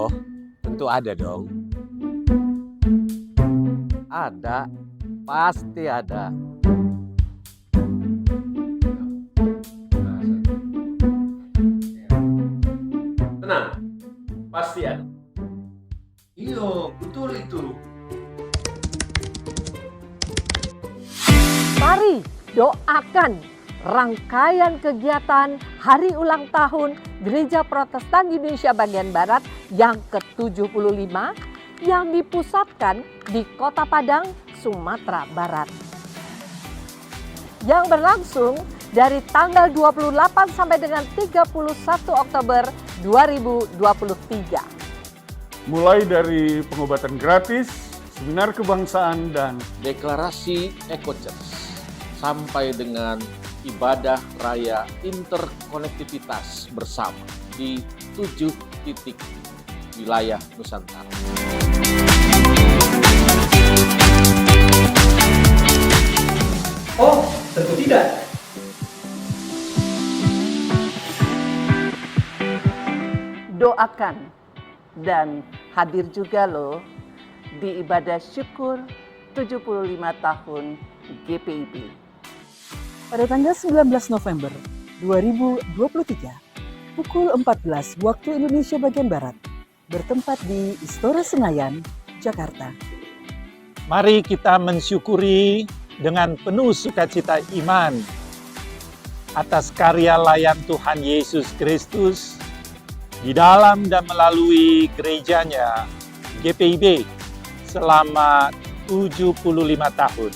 Oh, tentu ada dong. Ada, pasti ada. Tenang, pasti ada. Iya, betul itu. Mari doakan rangkaian kegiatan Hari Ulang Tahun Gereja Protestan Indonesia Bagian Barat yang ke-75 yang dipusatkan di Kota Padang, Sumatera Barat. Yang berlangsung dari tanggal 28 sampai dengan 31 Oktober 2023. Mulai dari pengobatan gratis, seminar kebangsaan, dan deklarasi Eco-Church sampai dengan ibadah raya interkonektivitas bersama di 7 titik wilayah Nusantara. Oh, tentu tidak. Doakan dan hadir juga loh di ibadah syukur 75 tahun GPIB. Pada tanggal 19 November 2023, pukul 14 waktu Indonesia bagian Barat, bertempat di Istora Senayan, Jakarta. Mari kita mensyukuri dengan penuh sukacita iman atas karya layan Tuhan Yesus Kristus di dalam dan melalui gerejanya GPIB selama 75 tahun.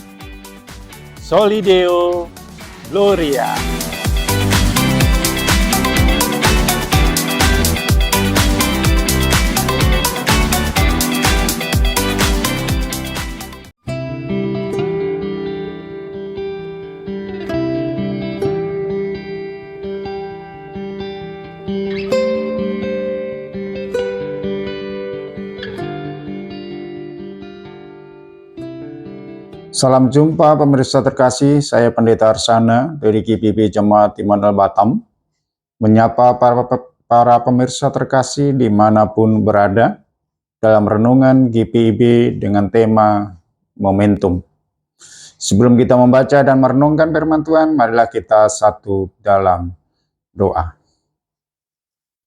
Soli Deo Gloria. Salam jumpa pemirsa terkasih, saya Pendeta Arsana dari GPIB Jemaat Immanuel Batam, menyapa para pemirsa terkasih dimanapun berada dalam renungan GPIB dengan tema Momentum. Sebelum kita membaca dan merenungkan firman Tuhan, marilah kita satu dalam doa.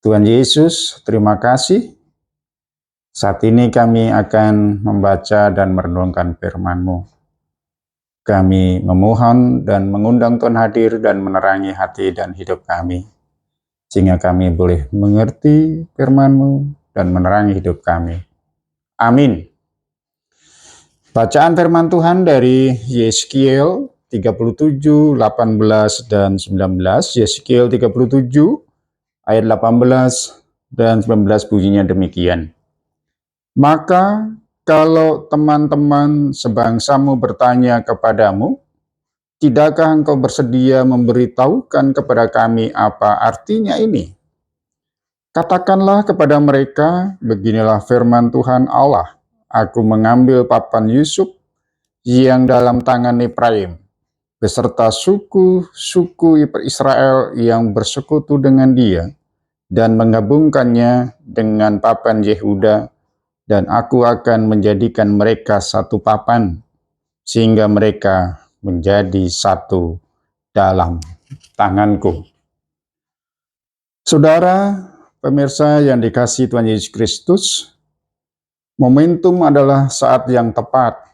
Tuhan Yesus, terima kasih. Saat ini kami akan membaca dan merenungkan firman-Mu. Kami memohon dan mengundang Tuhan hadir dan menerangi hati dan hidup kami, sehingga kami boleh mengerti firman-Mu dan menerangi hidup kami. Amin. Bacaan firman Tuhan dari Yeskiel 37, 18, dan 19. Yeskiel 37, ayat 18 dan 19 bunyinya demikian. Maka kalau teman-teman sebangsamu bertanya kepadamu, tidakkah engkau bersedia memberitahukan kepada kami apa artinya ini? Katakanlah kepada mereka, beginilah firman Tuhan Allah, aku mengambil papan Yusuf yang dalam tangan Efraim, beserta suku-suku Israel yang bersekutu dengan dia, dan menggabungkannya dengan papan Yehuda, dan aku akan menjadikan mereka satu papan, sehingga mereka menjadi satu dalam tanganku. Saudara, pemirsa yang dikasihi Tuhan Yesus Kristus, momentum adalah saat yang tepat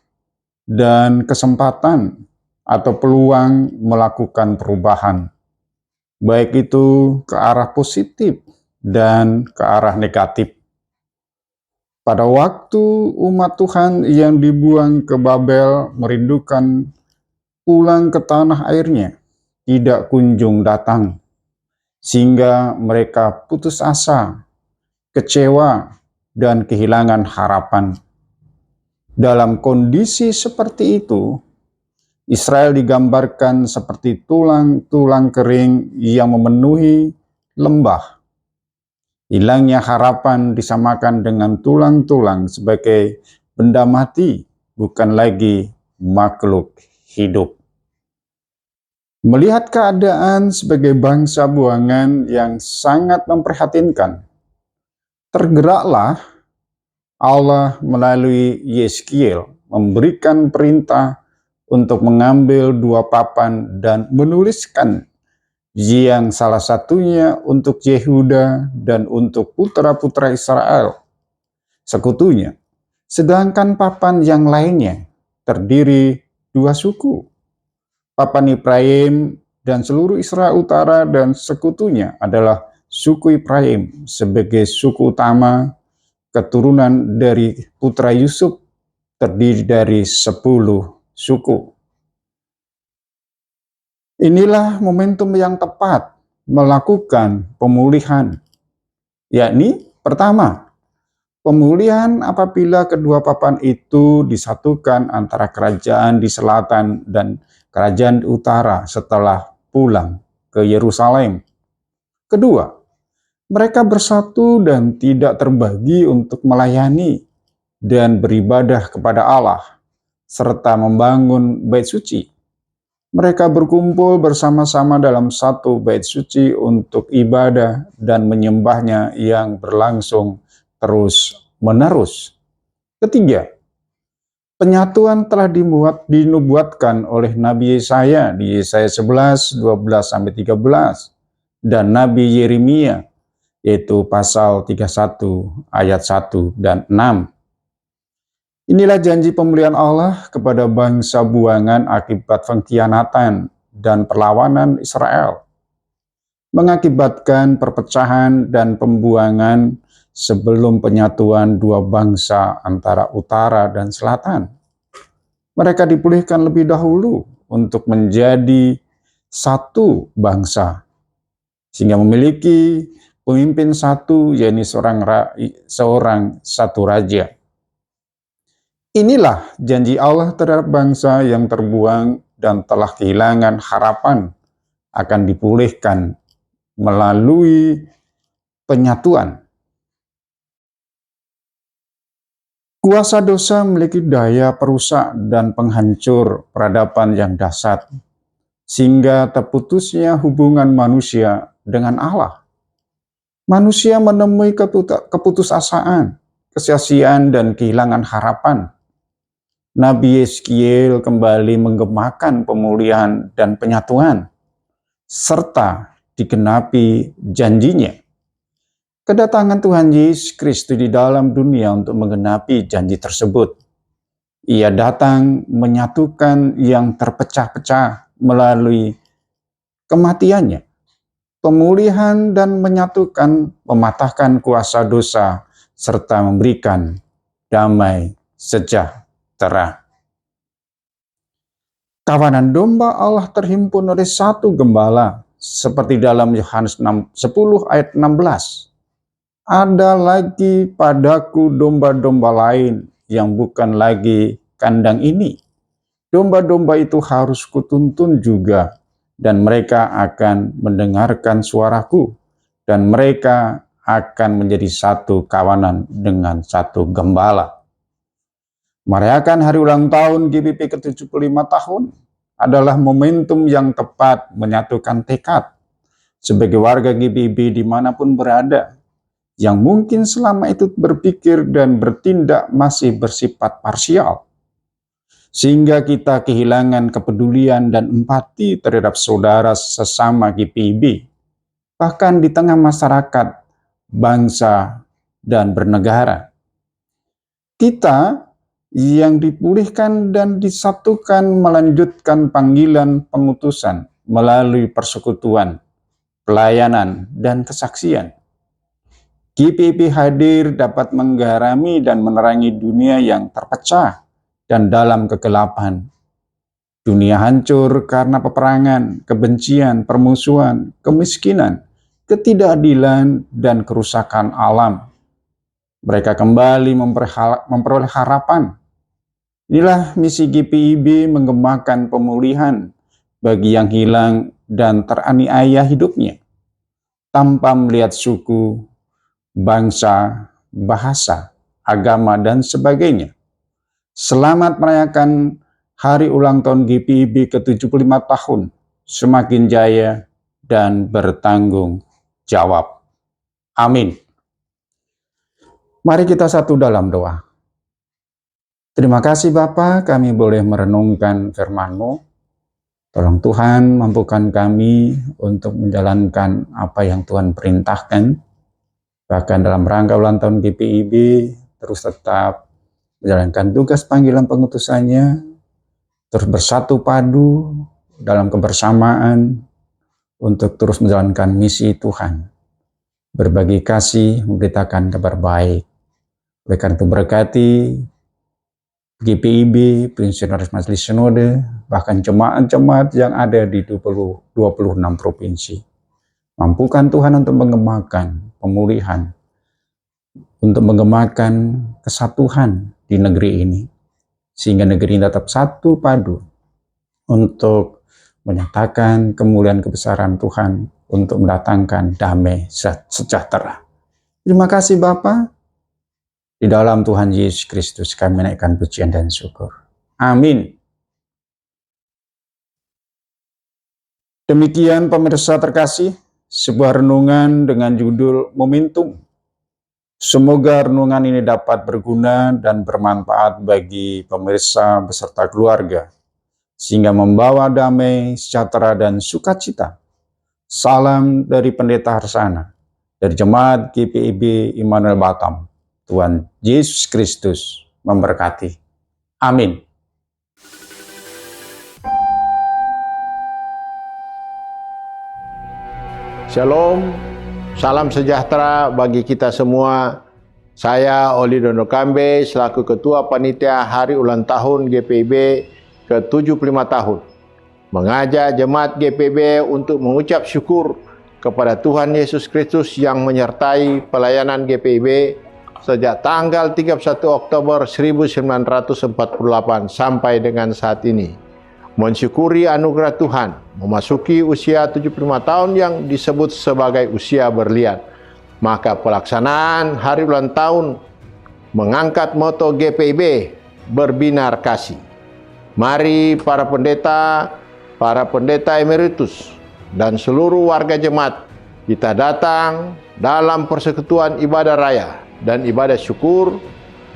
dan kesempatan atau peluang melakukan perubahan, baik itu ke arah positif dan ke arah negatif. Pada waktu umat Tuhan yang dibuang ke Babel merindukan pulang ke tanah airnya, tidak kunjung datang, sehingga mereka putus asa, kecewa, dan kehilangan harapan. Dalam kondisi seperti itu, Israel digambarkan seperti tulang-tulang kering yang memenuhi lembah. Hilangnya harapan disamakan dengan tulang-tulang sebagai benda mati, bukan lagi makhluk hidup. Melihat keadaan sebagai bangsa buangan yang sangat memprihatinkan, Tergeraklah Allah melalui Yeskiel memberikan perintah untuk mengambil 2 papan dan menuliskan yang salah satunya untuk Yehuda dan untuk putra-putra Israel, sekutunya. Sedangkan papan yang lainnya terdiri 2 suku, papan Efraim dan seluruh Israel Utara dan sekutunya adalah suku Efraim sebagai suku utama. Keturunan dari putra Yusuf terdiri dari 10 suku. Inilah momentum yang tepat melakukan pemulihan, yakni pertama, pemulihan apabila kedua papan itu disatukan antara kerajaan di selatan dan kerajaan di utara setelah pulang ke Yerusalem. Kedua, mereka bersatu dan tidak terbagi untuk melayani dan beribadah kepada Allah, serta membangun bait suci. Mereka berkumpul bersama-sama dalam satu bait suci untuk ibadah dan menyembahnya yang berlangsung terus-menerus. Ketiga, penyatuan telah dinubuatkan oleh Nabi Yesaya di Yesaya 11, 12-13, dan Nabi Yeremia, yaitu pasal 31 ayat 1 dan 6. Inilah janji pemulihan Allah kepada bangsa buangan akibat pengkhianatan dan perlawanan Israel, mengakibatkan perpecahan dan pembuangan sebelum penyatuan 2 bangsa antara utara dan selatan. Mereka dipulihkan lebih dahulu untuk menjadi satu bangsa, sehingga memiliki pemimpin satu, yaitu seorang satu raja. Inilah janji Allah terhadap bangsa yang terbuang dan telah kehilangan harapan akan dipulihkan melalui penyatuan. Kuasa dosa memiliki daya perusak dan penghancur peradaban yang dahsyat, sehingga terputusnya hubungan manusia dengan Allah. Manusia menemui keputusasaan, kesia-siaan, dan kehilangan harapan. Nabi Yeskiel kembali menggemakan pemulihan dan penyatuan, serta digenapi janjinya. Kedatangan Tuhan Yesus Kristus di dalam dunia untuk menggenapi janji tersebut. Ia datang menyatukan yang terpecah-pecah melalui kematiannya, pemulihan dan menyatukan, mematahkan kuasa dosa, serta memberikan damai sejahtera. Kawanan domba Allah terhimpun oleh satu gembala, seperti dalam Yohanes 10 ayat 16. Ada lagi padaku domba-domba lain yang bukan lagi kandang ini. Domba-domba itu harus kutuntun juga, dan mereka akan mendengarkan suaraku, dan mereka akan menjadi satu kawanan dengan satu gembala. Merayakan hari ulang tahun GBIP ke-75 tahun adalah momentum yang tepat menyatukan tekad sebagai warga GBIB dimanapun berada, yang mungkin selama itu berpikir dan bertindak masih bersifat parsial, sehingga kita kehilangan kepedulian dan empati terhadap saudara sesama GPIB, bahkan di tengah masyarakat, bangsa, dan bernegara. Kita yang dipulihkan dan disatukan melanjutkan panggilan pengutusan melalui persekutuan, pelayanan, dan kesaksian. GPIB hadir dapat menggarami dan menerangi dunia yang terpecah dan dalam kegelapan. Dunia hancur karena peperangan, kebencian, permusuhan, kemiskinan, ketidakadilan, dan kerusakan alam. Mereka kembali memperoleh harapan. Inilah misi GPIB menggemakan pemulihan bagi yang hilang dan teraniaya hidupnya, tanpa melihat suku, bangsa, bahasa, agama, dan sebagainya. Selamat merayakan hari ulang tahun GPIB ke-75 tahun, semakin jaya dan bertanggung jawab. Amin. Mari kita satu dalam doa. Terima kasih Bapa, kami boleh merenungkan firman-Mu. Tolong Tuhan mampukan kami untuk menjalankan apa yang Tuhan perintahkan. Bahkan dalam rangka ulang tahun GPIB, terus tetap menjalankan tugas panggilan pengutusannya, terus bersatu padu dalam kebersamaan untuk terus menjalankan misi Tuhan. Berbagi kasih, memberitakan kabar baik. Oleh karena itu berkati GPIB, Pensionaris Majelis Sinode, bahkan jemaat-jemaat yang ada di 26 provinsi. Mampukan Tuhan untuk mengembangkan pemulihan, untuk mengembangkan kesatuan di negeri ini, sehingga negeri ini tetap satu padu untuk menyatakan kemuliaan kebesaran Tuhan, untuk mendatangkan damai sejahtera. Terima kasih Bapa. Di dalam Tuhan Yesus Kristus kami menaikkan pujian dan syukur. Amin. Demikian pemirsa terkasih, sebuah renungan dengan judul Momentum. Semoga renungan ini dapat berguna dan bermanfaat bagi pemirsa beserta keluarga, sehingga membawa damai, sejahtera, dan sukacita. Salam dari Pendeta Harsana, dari Jemaat GPIB Immanuel Batam. Tuhan Yesus Kristus memberkati. Amin. Shalom, salam sejahtera bagi kita semua. Saya Oli Dono Kambe selaku Ketua Panitia Hari Ulang Tahun GPIB ke-75 tahun. Mengajak jemaat GPIB untuk mengucap syukur kepada Tuhan Yesus Kristus yang menyertai pelayanan GPIB sejak tanggal 31 Oktober 1948 sampai dengan saat ini. Mensyukuri anugerah Tuhan, memasuki usia 75 tahun yang disebut sebagai usia berlian. Maka pelaksanaan hari ulang tahun mengangkat moto GPIB, berbinar kasih. Mari para pendeta emeritus, dan seluruh warga jemaat, kita datang dalam persekutuan ibadah raya dan ibadah syukur,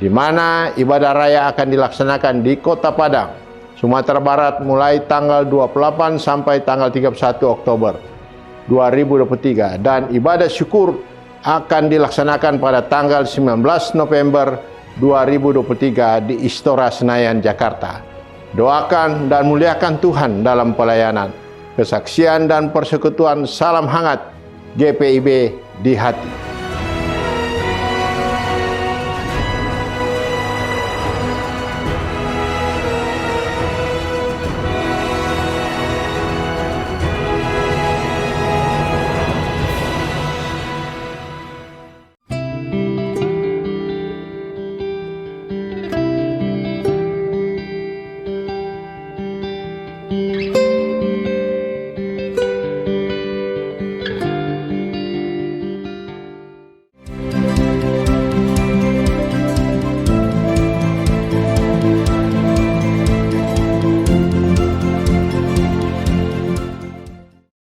di mana ibadah raya akan dilaksanakan di Kota Padang, Sumatera Barat mulai tanggal 28 sampai tanggal 31 Oktober 2023, dan ibadah syukur akan dilaksanakan pada tanggal 19 November 2023 di Istora Senayan, Jakarta. Doakan dan muliakan Tuhan dalam pelayanan, kesaksian dan persekutuan. Salam hangat GPIB di hati.